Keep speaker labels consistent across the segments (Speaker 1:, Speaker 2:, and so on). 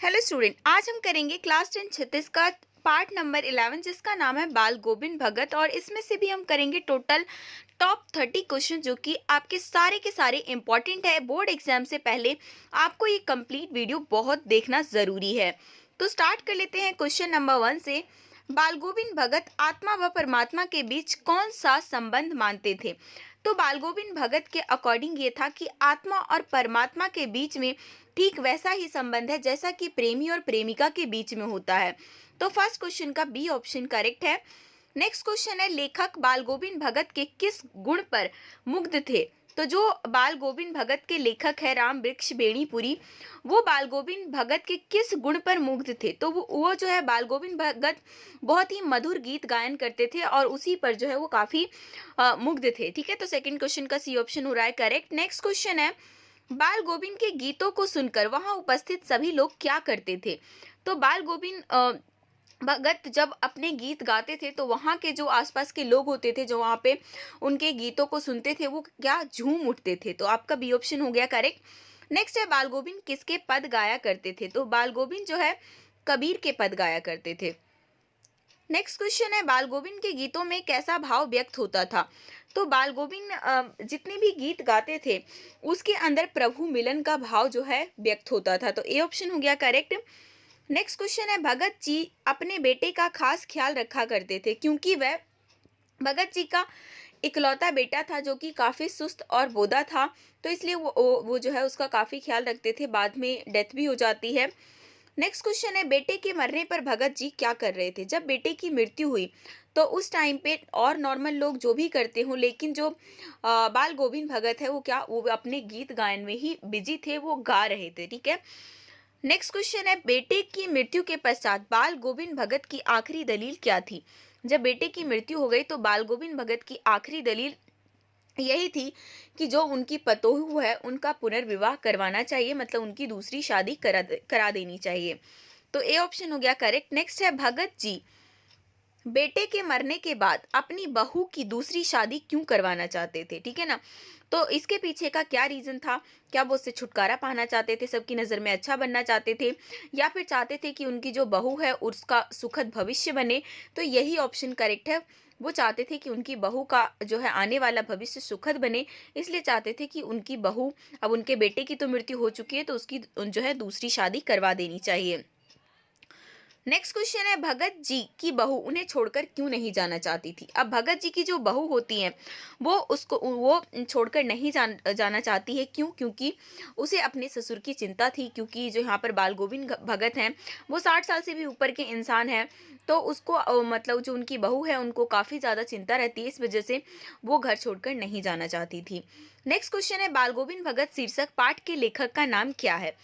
Speaker 1: Hello student, आज हम करेंगे क्लास 10 छत्तीस का पार्ट नंबर 11 जिसका नाम है बाल गोविंद भगत। और इसमें से भी हम करेंगे टोटल टॉप 30 क्वेश्चन जो कि आपके सारे के सारे इंपॉर्टेंट है। बोर्ड एग्जाम से पहले आपको ये कंप्लीट वीडियो बहुत देखना ज़रूरी है। तो स्टार्ट कर लेते हैं क्वेश्चन नंबर 1 से। बाल गोविंद भगत आत्मा व परमात्मा के बीच कौन सा संबंध मानते थे? तो बाल गोविंद भगत के अकॉर्डिंग ये था कि आत्मा और परमात्मा के बीच में ठीक वैसा ही संबंध है जैसा कि प्रेमी और प्रेमिका के बीच में होता है। तो फर्स्ट क्वेश्चन का बी ऑप्शन करेक्ट है। नेक्स्ट क्वेश्चन है, लेखक बाल गोविंद भगत के किस गुण पर मुग्ध थे? तो जो बाल गोविंद भगत के लेखक है राम वृक्ष बेणीपुरी, वो बाल गोविंद भगत के किस गुण पर मुग्ध थे? तो वो जो है बाल गोविंद भगत बहुत ही मधुर गीत गायन करते थे और उसी पर जो है वो काफी मुग्ध थे। ठीक है, तो सेकंड क्वेश्चन का सी ऑप्शन हो रहा है करेक्ट। नेक्स्ट क्वेश्चन है, बाल गोविंद के गीतों को सुनकर वहां उपस्थित सभी लोग क्या करते थे? तो बाल गोविंद भगत जब अपने गीत गाते थे तो वहाँ के जो आसपास के लोग होते थे जो वहाँ पे उनके गीतों को सुनते थे वो क्या झूम उठते थे। तो आपका बी ऑप्शन हो गया करेक्ट। नेक्स्ट है, बाल गोविंद किसके पद गाया करते थे? तो बाल गोविंद जो है कबीर के पद गाया करते थे। नेक्स्ट क्वेश्चन है, बाल गोविंद के गीतों में कैसा भाव व्यक्त होता था? तो बाल गोविंद जितने भी गीत गाते थे उसके अंदर प्रभु मिलन का भाव जो है व्यक्त होता था। तो ए ऑप्शन हो गया करेक्ट। नेक्स्ट क्वेश्चन है, भगत जी अपने बेटे का खास ख्याल रखा करते थे क्योंकि वह भगत जी का इकलौता बेटा था जो कि काफी सुस्त और बोदा था, तो इसलिए वो जो है उसका काफी ख्याल रखते थे। बाद में डेथ भी हो जाती है। नेक्स्ट क्वेश्चन है, बेटे के मरने पर भगत जी क्या कर रहे थे? जब बेटे की मृत्यु हुई तो उस टाइम पे और नॉर्मल लोग जो भी करते हो लेकिन जो बाल गोविंद भगत है वो अपने गीत गायन में ही बिजी थे, वो गा रहे थे। ठीक है। नेक्स्ट क्वेश्चन है, बेटे की मृत्यु के पश्चात बाल गोविंद भगत की आखिरी दलील क्या थी? जब बेटे की मृत्यु हो गई तो बाल गोविंद भगत की आखिरी दलील यही थी कि जो उनकी पतोहू है उनका पुनर्विवाह करवाना चाहिए, मतलब उनकी दूसरी शादी करा देनी चाहिए। तो ए ऑप्शन हो गया करेक्ट। नेक्स्ट है, भगत जी बेटे के मरने के बाद अपनी बहू की दूसरी शादी क्यों करवाना चाहते थे? ठीक है ना। तो इसके पीछे का क्या रीजन था? क्या वो उससे छुटकारा पाना चाहते थे, सबकी नज़र में अच्छा बनना चाहते थे, या फिर चाहते थे कि उनकी जो बहू है उसका सुखद भविष्य बने? तो यही ऑप्शन करेक्ट है। वो चाहते थे कि उनकी बहू का जो है आने वाला भविष्य सुखद बने, इसलिए चाहते थे कि उनकी बहू, अब उनके बेटे की तो मृत्यु हो चुकी है तो उसकी जो है दूसरी शादी करवा देनी चाहिए। नेक्स्ट क्वेश्चन है, भगत जी की बहू उन्हें छोड़कर क्यों नहीं जाना चाहती थी? अब भगत जी की जो बहू होती है वो छोड़कर नहीं जाना चाहती है। क्यों? क्योंकि उसे अपने ससुर की चिंता थी, क्योंकि जो यहाँ पर बाल गोविंद भगत हैं वो 60 साल से भी ऊपर के इंसान हैं, तो उसको मतलब जो उनकी बहू है उनको काफ़ी ज़्यादा चिंता रहती है, इस वजह से वो घर छोड़कर नहीं जाना चाहती थी। नेक्स्ट क्वेश्चन है, बाल गोविंद भगत शीर्षक पाठ के लेखक का नाम क्या है?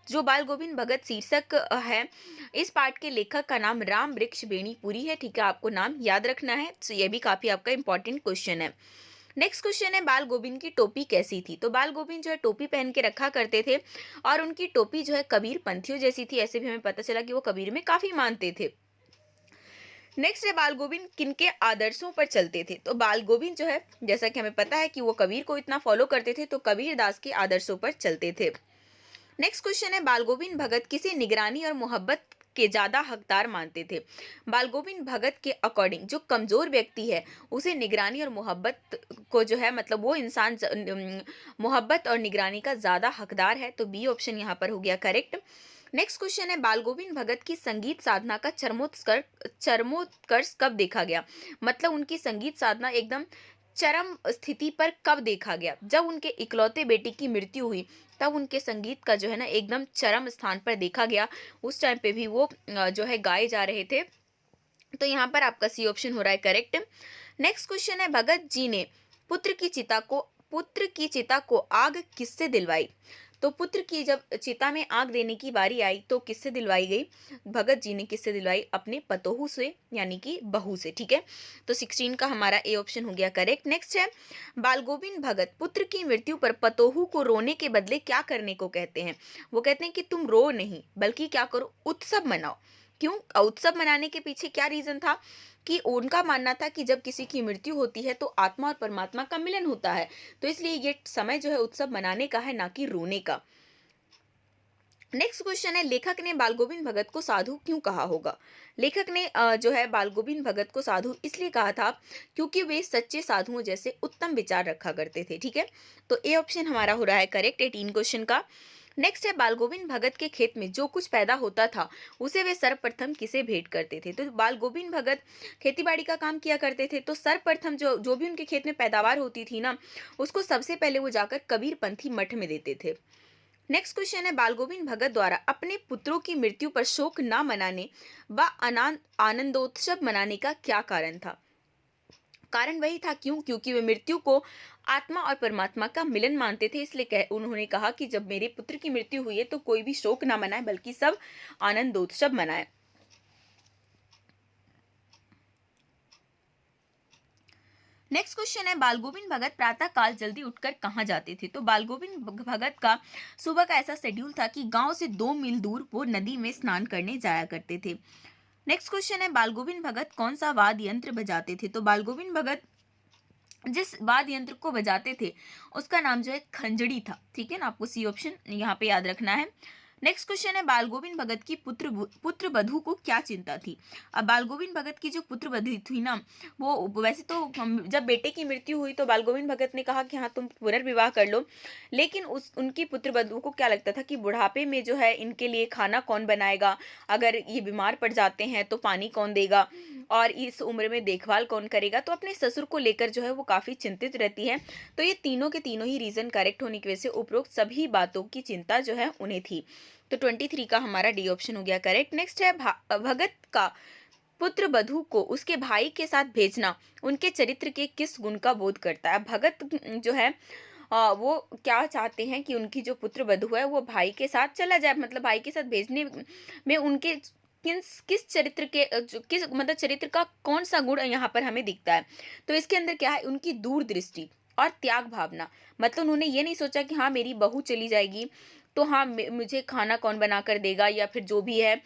Speaker 1: जो बाल गोविंद भगत शीर्षक है इस पाठ के लेखक का नाम राम वृक्ष बेणीपुरी है। ठीक है, आपको नाम याद रखना है, तो ये भी काफी आपका इंपॉर्टेंट क्वेश्चन है। नेक्स्ट क्वेश्चन है, बाल गोविंद की टोपी कैसी थी? तो बाल गोविंद जो है टोपी पहन के रखा करते थे और उनकी टोपी जो है कबीर पंथियों जैसी थी। ऐसे भी हमें पता चला कि वो कबीर में काफी मानते थे। नेक्स्ट है, बाल गोविंद किनके आदर्शों पर चलते थे? तो बाल गोविंद जो है जैसा कि हमें पता है कि वो कबीर को इतना फॉलो करते थे, तो कबीर दास के आदर्शों पर चलते थे। नेक्स्ट क्वेश्चन है, बाल गोविंद भगत किसे निगरानी और मोहब्बत के ज्यादा हकदार मानते थे? बाल गोविंद भगत के अकॉर्डिंग जो कमजोर व्यक्ति है उसे निगरानी और मोहब्बत को जो है मतलब वो इंसान मोहब्बत और निगरानी का ज्यादा हकदार है। तो बी ऑप्शन यहाँ पर हो गया करेक्ट। नेक्स्ट क्वेश्चन है, बाल गोविंद भगत की संगीत साधना का चरमोत्कर्ष कब देखा गया? मतलब उनकी संगीत साधना एकदम चरम स्थिति पर कब देखा गया? जब उनके इकलौते बेटे की मृत्यु हुई तब उनके संगीत का जो है ना एकदम चरम स्थान पर देखा गया। उस टाइम पे भी वो जो है गाए जा रहे थे। तो यहाँ पर आपका सी ऑप्शन हो रहा है करेक्ट। नेक्स्ट क्वेश्चन है, भगत जी ने पुत्र की चिता को आग किससे दिलवाई? तो पुत्र की जब चिता में आग देने की बारी आई तो किससे दिलवाई गई? भगत जी ने किससे दिलवाई? अपने पतोहू से, यानी कि बहू से। ठीक है, तो 16 का हमारा ए ऑप्शन हो गया करेक्ट। नेक्स्ट है, बाल गोविंद भगत पुत्र की मृत्यु पर पतोहू को रोने के बदले क्या करने को कहते हैं? वो कहते हैं कि तुम रो नहीं बल्कि क्या करो, उत्सव मनाओ। क्यों? उत्सव मनाने के पीछे क्या रीजन था? कि उनका मानना था कि जब किसी की मृत्यु होती है तो आत्मा और परमात्मा का मिलन होता है, तो इसलिए ये समय जो है उत्सव मनाने का है, ना कि रोने का। नेक्स्ट क्वेश्चन है, लेखक ने बाल गोविंद भगत को साधु क्यों कहा होगा? लेखक ने जो है बाल गोविंद भगत को साधु इसलिए कहा था क्योंकि वे सच्चे साधुओं जैसे उत्तम विचार रखा करते थे। ठीक है, तो ए ऑप्शन हमारा हो रहा है करेक्ट 18 क्वेश्चन का। नेक्स्ट है, बाल गोविंद भगत के खेत में जो कुछ पैदा होता था उसे वे सर्वप्रथम किसे भेंट करते थे? तो बाल गोविंद भगत खेतीबाड़ी का काम किया करते थे, तो सर्वप्रथम जो जो भी उनके खेत में पैदावार होती थी ना, उसको सबसे पहले वो जाकर कबीरपंथी मठ में देते थे। नेक्स्ट क्वेश्चन है, बाल गोविंद भगत द्वारा अपने पुत्रों की मृत्यु पर शोक न मनाने व आनंदोत्सव मनाने का क्या कारण था? कारण वही था क्योंकि वे मृत्यु को आत्मा और परमात्मा का मिलन मानते थे, इसलिए उन्होंने कहा कि जब मेरे पुत्र की मृत्यु हुई है तो कोई भी शोक ना मनाए बल्कि सब आनंदोत्सव मनाए। नेक्स्ट क्वेश्चन है, बाल गोविंद भगत प्रातः काल जल्दी उठकर कहाँ जाते थे? तो बाल गोविंद भगत का सुबह का ऐसा शेड्यूल था कि गांव से 2 मील दूर वो नदी में स्नान करने जाया करते थे। नेक्स्ट क्वेश्चन है, बाल गोविंद भगत कौन सा वाद्य यंत्र बजाते थे? तो बाल गोविंद भगत जिस वाद्य यंत्र को बजाते थे उसका नाम जो है खंजड़ी था। ठीक है ना, आपको सी ऑप्शन यहाँ पे याद रखना है। नेक्स्ट क्वेश्चन है, बाल गोविंद भगत की पुत्र वधू को क्या चिंता थी? अब बाल गोविंद भगत की जो पुत्र वधू थी ना, वो वैसे तो जब बेटे की मृत्यु हुई तो बाल गोविंद भगत ने कहा कि हाँ तुम पुनर्विवाह कर लो, लेकिन उनकी पुत्र वधू को क्या लगता था कि बुढ़ापे में जो है इनके लिए खाना कौन बनाएगा, अगर ये बीमार पड़ जाते हैं तो पानी कौन देगा, और इस उम्र में देखभाल कौन करेगा, तो अपने ससुर को लेकर जो है वो काफी चिंतित रहती है। तो ये तीनों के तीनों ही रीजन करेक्ट होने की वजह से उपरोक्त सभी बातों की चिंता जो है उन्हें थी। तो 23 का हमारा डी ऑप्शन हो गया करेक्ट। नेक्स्ट है, भगत का पुत्र वधू को उसके भाई के साथ भेजना उनके चरित्र के किस गुण का बोध करता है? भगत जो है वो क्या चाहते हैं कि उनकी जो पुत्र वधू है वो भाई के साथ चला जाए, मतलब भाई के साथ भेजने में उनके किस चरित्र के किस मतलब चरित्र का कौन सा गुण यहाँ पर हमें दिखता है? तो इसके अंदर क्या है, उनकी दूरदृष्टि और त्याग भावना। मतलब उन्होंने ये नहीं सोचा कि हाँ मेरी बहू चली जाएगी तो हाँ मुझे खाना कौन बना कर देगा या फिर जो भी है,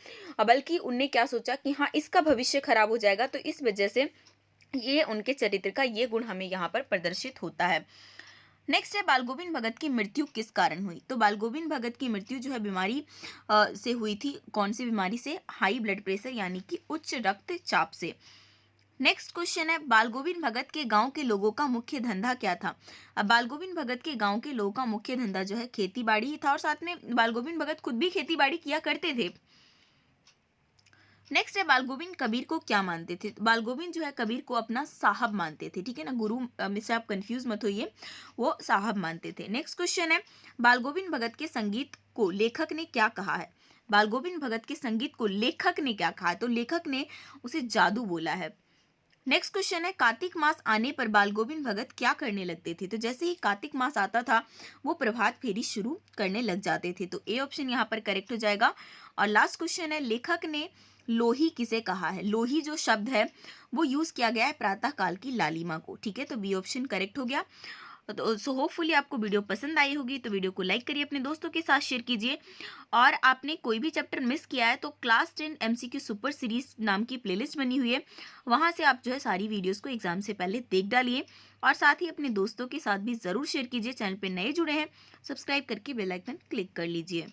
Speaker 1: बल्कि उनने क्या सोचा कि हाँ इसका भविष्य खराब हो जाएगा, तो इस वजह से ये उनके चरित्र का ये गुण हमें यहाँ पर प्रदर्शित होता है। नेक्स्ट है, बाल गोविंद भगत की मृत्यु किस कारण हुई? तो बाल गोविंद भगत की मृत्यु जो है बीमारी से हुई थी। कौन सी बीमारी से? हाई ब्लड प्रेशर यानी कि उच्च रक्तचाप से। नेक्स्ट क्वेश्चन है, बाल गोविंद भगत के गांव के लोगों का मुख्य धंधा क्या था? अब बाल गोविंद भगत के गांव के लोगों का मुख्य धंधा जो है खेती बाड़ी ही था, और साथ में बाल गोविंद भगत खुद भी खेती बाड़ी किया करते थे। नेक्स्ट है, बाल गोविंद कबीर को क्या मानते थे? बाल गोविंद जो है कबीर को अपना साहब मानते थे। ठीक है ना, गुरु में से आप कंफ्यूज मत होइए, वो साहब मानते थे। नेक्स्ट क्वेश्चन है, बाल गोविंद भगत के संगीत को लेखक ने क्या कहा है? बाल गोविंद भगत के संगीत को लेखक ने क्या कहा है? तो लेखक ने उसे जादू बोला है। नेक्स्ट क्वेश्चन है, कार्तिक मास आने पर बाल गोविंद भगत क्या करने लगते थे? तो जैसे ही कार्तिक मास आता था वो प्रभात फेरी शुरू करने लग जाते थे। तो ए ऑप्शन यहाँ पर करेक्ट हो जाएगा। और लास्ट क्वेश्चन है, लेखक ने लोही किसे कहा है? लोही जो शब्द है वो यूज किया गया है प्रातः काल की लालिमा को। ठीक है, तो बी ऑप्शन करेक्ट हो गया। तो सो होपफुली आपको वीडियो पसंद आई होगी, तो वीडियो को लाइक करिए, अपने दोस्तों के साथ शेयर कीजिए, और आपने कोई भी चैप्टर मिस किया है तो क्लास 10 MCQ सुपर सीरीज नाम की प्लेलिस्ट बनी हुई है, वहां से आप जो है सारी वीडियोस को एग्जाम से पहले देख डालिए, और साथ ही अपने दोस्तों के साथ भी जरूर शेयर कीजिए। चैनल पर नए जुड़े हैं, सब्सक्राइब करके बेल आइकन क्लिक कर लीजिए।